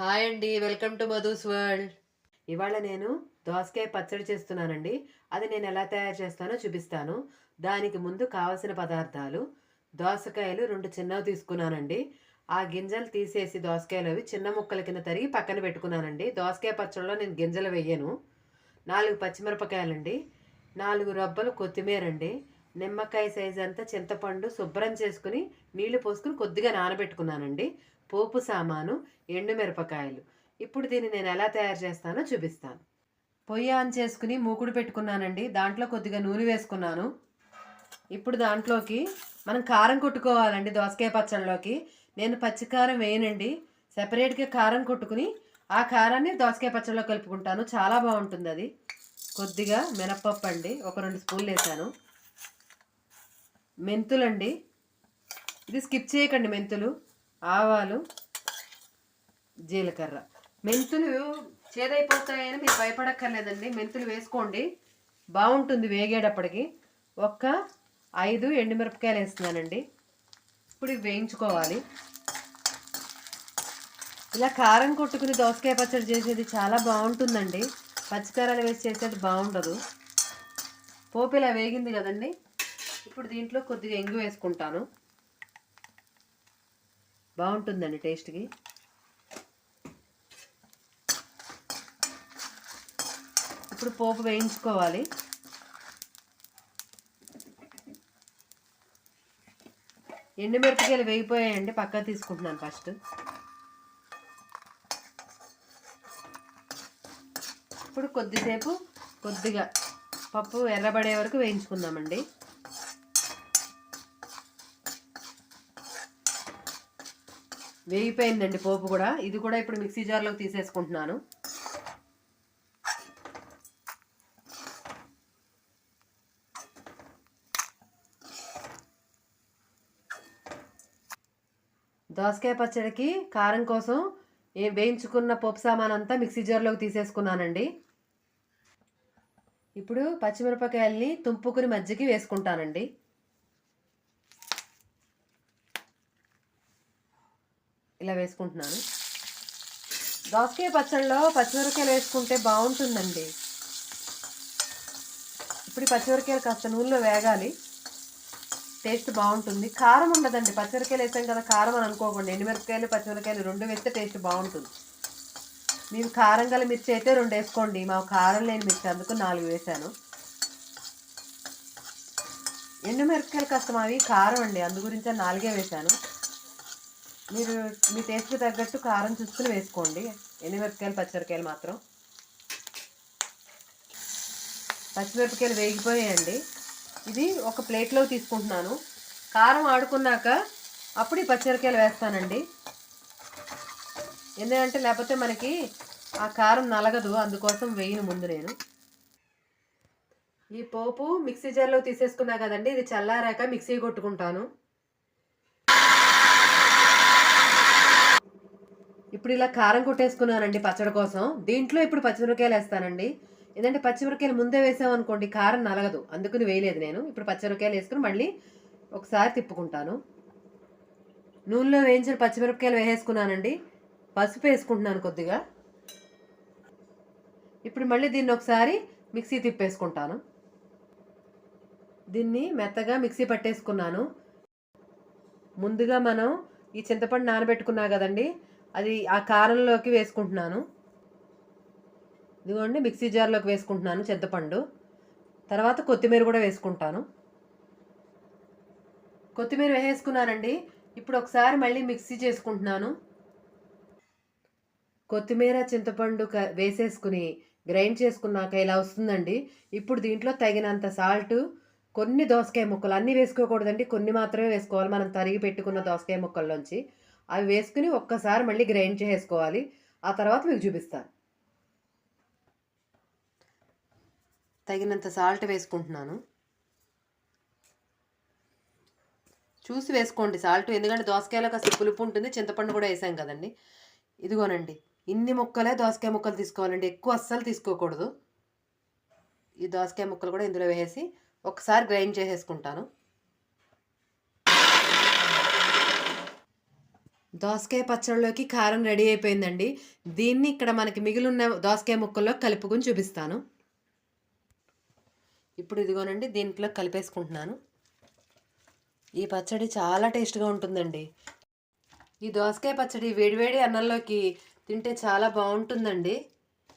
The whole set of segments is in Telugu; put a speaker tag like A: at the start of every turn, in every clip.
A: హాయ్ అండి, వెల్కమ్ టు మధుస్ వరల్డ్. ఇవాళ నేను దోసకాయ పచ్చడి చేస్తున్నానండి. అది నేను ఎలా తయారు చేస్తానో చూపిస్తాను. దానికి ముందు కావలసిన పదార్థాలు: దోసకాయలు 2 చిన్నవి తీసుకున్నానండి. ఆ గింజలు తీసేసి దోసకాయలు అవి చిన్న ముక్కల కింద తరిగి పక్కన పెట్టుకున్నానండి. దోసకాయ పచ్చడిలో నేను గింజలు వేయను. 4 పచ్చిమిరపకాయలండి, 4 రబ్బలు కొత్తిమీర అండి, నిమ్మకాయ సైజ్ అంతా చింతపండు శుభ్రం చేసుకుని నీళ్లు పోసుకుని కొద్దిగా నానబెట్టుకున్నానండి. పోపు సామాను, ఎండుమిరపకాయలు. ఇప్పుడు దీన్ని నేను ఎలా తయారు చేస్తానో చూపిస్తాను. పొయ్యి ఆన్ చేసుకుని మూకుడు పెట్టుకున్నానండి. దాంట్లో కొద్దిగా నూనె వేసుకున్నాను. ఇప్పుడు దాంట్లోకి మనం కారం కొట్టుకోవాలండి. దోసకాయ పచ్చళ్ళలోకి నేను పచ్చికారం వేయనండి, సెపరేట్గా కారం కొట్టుకుని ఆ కారాన్ని దోసకాయ పచ్చళ్ళలో కలుపుకుంటాను. చాలా బాగుంటుంది అది. కొద్దిగా మినప్పప్పు అండి, ఒక 2 స్పూన్లు వేసాను. మెంతులండి, ఇది స్కిప్ చేయకండి. మెంతులు, ఆవాలు, జీలకర్ర. మెంతులు చేదైపోతాయని మీరు భయపడక్కర్లేదండి, మెంతులు వేసుకోండి, బాగుంటుంది వేగేటప్పటికి. ఒక్క 5 ఎండుమిరపకాయలు వేస్తున్నానండి. ఇప్పుడు ఇవి వేయించుకోవాలి. ఇలా కారం కొట్టుకుని దోసకాయ పచ్చడి చేసేది చాలా బాగుంటుందండి. పచ్చికారాలు వేసి చేసేది బాగుండదు. పోపు ఇలా వేగింది కదండి. ఇప్పుడు దీంట్లో కొద్దిగా ఎంగు వేసుకుంటాను, బాగుంటుందండి టేస్ట్కి. ఇప్పుడు పోపు వేయించుకోవాలి. ఎండుమిరపకాయలు వేగిపోయాయండి, పక్కకు తీసుకుంటున్నాను ఫస్ట్. ఇప్పుడు కొద్దిసేపు కొద్దిగా పప్పు ఎర్రబడే వరకు వేయించుకుందామండి. వేగిపోయిందండి పోపు కూడా. ఇది కూడా ఇప్పుడు మిక్సీ జార్లోకి తీసేసుకుంటున్నాను. దోసకాయ పచ్చడికి కారం కోసం వేయించుకున్న పప్పు సామాన్ అంతా మిక్సీ జార్లోకి తీసేసుకున్నానండి. ఇప్పుడు పచ్చిమిరపకాయల్ని తుంపుకుని మజ్జిగ వేసుకుంటానండి. ఇలా వేసుకుంటున్నాను. దోసకాయ పచ్చడిలో పచ్చిమిరపకాయలు వేసుకుంటే బాగుంటుందండి. ఇప్పుడు పచ్చిమిరపకాయలు కాస్త నూనెలో వేగాలి, టేస్ట్ బాగుంటుంది. కారం ఉండదండి, పచ్చిమిరపకాయలు వేసాం కదా కారం అని అనుకోకండి. ఎండుమిరపకాయలు పచ్చిమిరపకాయలు 2 వేస్తే టేస్ట్ బాగుంటుంది. మీరు కారం గల మిర్చి అయితే 2 వేసుకోండి. మాకు కారం లేని మిర్చి, అందుకు 4 వేసాను. ఎండుమిరపకాయలు కాస్త మావి కారం అండి, అందు గురించి 4 వేసాను. మీరు మీ టేస్ట్కి తగ్గట్టు కారం చూసుకుని వేసుకోండి. ఎండుమిరపకాయలు పచ్చిమిరపకాయలు మాత్రం. పచ్చిమిరపకాయలు వేగిపోయాయండి. ఇది ఒక ప్లేట్లో తీసుకుంటున్నాను. కారం ఆడుకున్నాక అప్పుడు ఈ పచ్చిమిరపకాయలు వేస్తానండి. ఎందుకంటే లేకపోతే మనకి ఆ కారం నలగదు, అందుకోసం వేయను ముందు నేను. ఈ పోపు మిక్సీ జార్లో తీసేసుకున్నా కదండి, ఇది చల్లారాక మిక్సీ కొట్టుకుంటాను. ఇప్పుడు ఇలా కారం కొట్టేసుకున్నానండి పచ్చడి కోసం. దీంట్లో ఇప్పుడు పచ్చిమిరపకాయలు వేస్తానండి. ఎందుకంటే పచ్చిమిరపకాయలు ముందే వేసామనుకోండి కారం నలగదు, అందుకని వేయలేదు నేను. ఇప్పుడు పచ్చిమిరపకాయలు వేసుకుని మళ్ళీ ఒకసారి తిప్పుకుంటాను. నూనెలో వేయించిన పచ్చిమిరపకాయలు వేసేసుకున్నానండి. పసుపు వేసుకుంటున్నాను కొద్దిగా. ఇప్పుడు మళ్ళీ దీన్ని ఒకసారి మిక్సీ తిప్పేసుకుంటాను. దీన్ని మెత్తగా మిక్సీ పట్టేసుకున్నాను. ముందుగా మనం ఈ చింతపండు నానబెట్టుకున్నా కదండి, అది ఆ కారంలోకి వేసుకుంటున్నాను. ఇదిగోండి మిక్సీ జార్లోకి వేసుకుంటున్నాను చింతపండు. తర్వాత కొత్తిమీర కూడా వేసుకుంటాను. కొత్తిమీర వేసేసుకున్నానండి. ఇప్పుడు ఒకసారి మళ్ళీ మిక్సీ చేసుకుంటున్నాను. కొత్తిమీర చింతపండు వేసేసుకుని గ్రైండ్ చేసుకున్నాక ఇలా వస్తుందండి. ఇప్పుడు దీంట్లో తగినంత సాల్ట్, కొన్ని దోసకాయ ముక్కలు, అన్నీ వేసుకోకూడదండి, కొన్ని మాత్రమే వేసుకోవాలి మనం తరిగి పెట్టుకున్న దోసకాయ ముక్కల్లోంచి. అవి వేసుకుని ఒక్కసారి మళ్ళీ గ్రైండ్ చేసుకోవాలి. ఆ తర్వాత మీకు చూపిస్తాను. తగినంత సాల్ట్ వేసుకుంటున్నాను. చూసి వేసుకోండి సాల్ట్, ఎందుకంటే దోసకాయలో కాస్త పులుపు ఉంటుంది, చింతపండు కూడా వేసాం కదండి. ఇదిగోనండి, ఇన్ని ముక్కలే దోసకాయ ముక్కలు తీసుకోవాలండి, ఎక్కువ అస్సలు తీసుకోకూడదు. ఈ దోసకాయ ముక్కలు కూడా ఇందులో వేసి ఒకసారి గ్రైండ్ చేసేసుకుంటాను. దోసకాయ పచ్చడిలోకి కారం రెడీ అయిపోయిందండి. దీన్ని ఇక్కడ మనకి మిగిలిన దోసకాయ ముక్కల్లో కలుపుకొని చూపిస్తాను. ఇప్పుడు ఇదిగోనండి దీంట్లో కలిపేసుకుంటున్నాను. ఈ పచ్చడి చాలా టేస్ట్గా ఉంటుందండి. ఈ దోసకాయ పచ్చడి వేడివేడి అన్నంలోకి తింటే చాలా బాగుంటుందండి.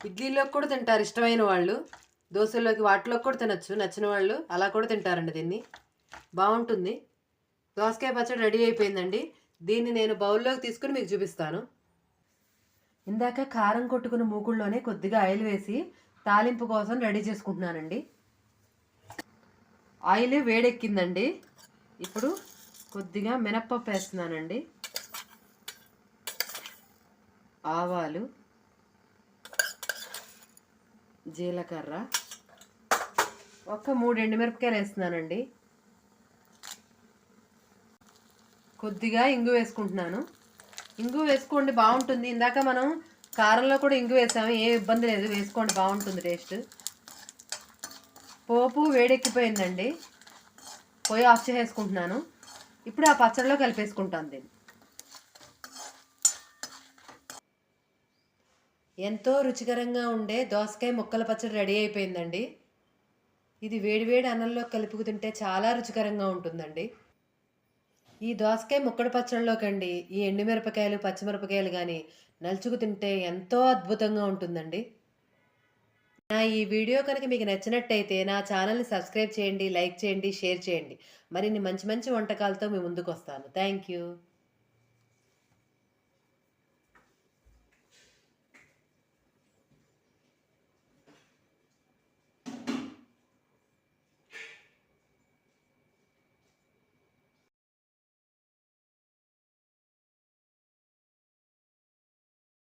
A: ఇడ్లీలోకి కూడా తింటారు ఇష్టమైన వాళ్ళు, దోశల్లోకి వాటిలోకి కూడా తినచ్చు నచ్చిన వాళ్ళు, అలా కూడా తింటారండి దీన్ని. బాగుంటుంది. దోసకాయ పచ్చడి రెడీ అయిపోయిందండి. దీన్ని నేను బౌల్లోకి తీసుకుని మీకు చూపిస్తాను. ఇందాక కారం కొట్టుకున్న మూకుల్లోనే కొద్దిగా ఆయిల్ వేసి తాలింపు కోసం రెడీ చేసుకుంటున్నానండి. ఆయిల్ వేడెక్కిందండి. ఇప్పుడు కొద్దిగా మినప్పప్పు వేస్తున్నానండి, ఆవాలు, జీలకర్ర, ఒక 3 ఎండుమిరపకాయలు వేస్తున్నానండి. కొద్దిగా ఇంగు వేసుకుంటున్నాను. ఇంగు వేసుకోండి బాగుంటుంది. ఇందాక మనం కారంలో కూడా ఇంగు వేసాము, ఏ ఇబ్బంది లేదు, వేసుకోండి బాగుంటుంది టేస్ట్. పోపు వేడెక్కిపోయిందండి. పొయ్యి ఆఫ్ చేసుకుంటున్నాను. ఇప్పుడు ఆ పచ్చడిలో కలిపేసుకుంటాను దీన్ని. ఎంతో రుచికరంగా ఉండే దోసకాయ ముక్కల పచ్చడి రెడీ అయిపోయిందండి. ఇది వేడివేడి అన్నంలో కలుపుకు తింటే చాలా రుచికరంగా ఉంటుందండి. ఈ దోసకాయ ముక్కడి పచ్చడిలోకండి ఈ ఎండుమిరపకాయలు, పచ్చిమిరపకాయలు కానీ నలుచుకు తింటే ఎంతో అద్భుతంగా ఉంటుందండి. నా ఈ వీడియో కనుక మీకు నచ్చినట్టయితే నా ఛానల్ని సబ్స్క్రైబ్ చేయండి, లైక్ చేయండి, షేర్ చేయండి. మరిన్ని మంచి మంచి వంటకాలతో మీ ముందుకు వస్తాను. Thank you.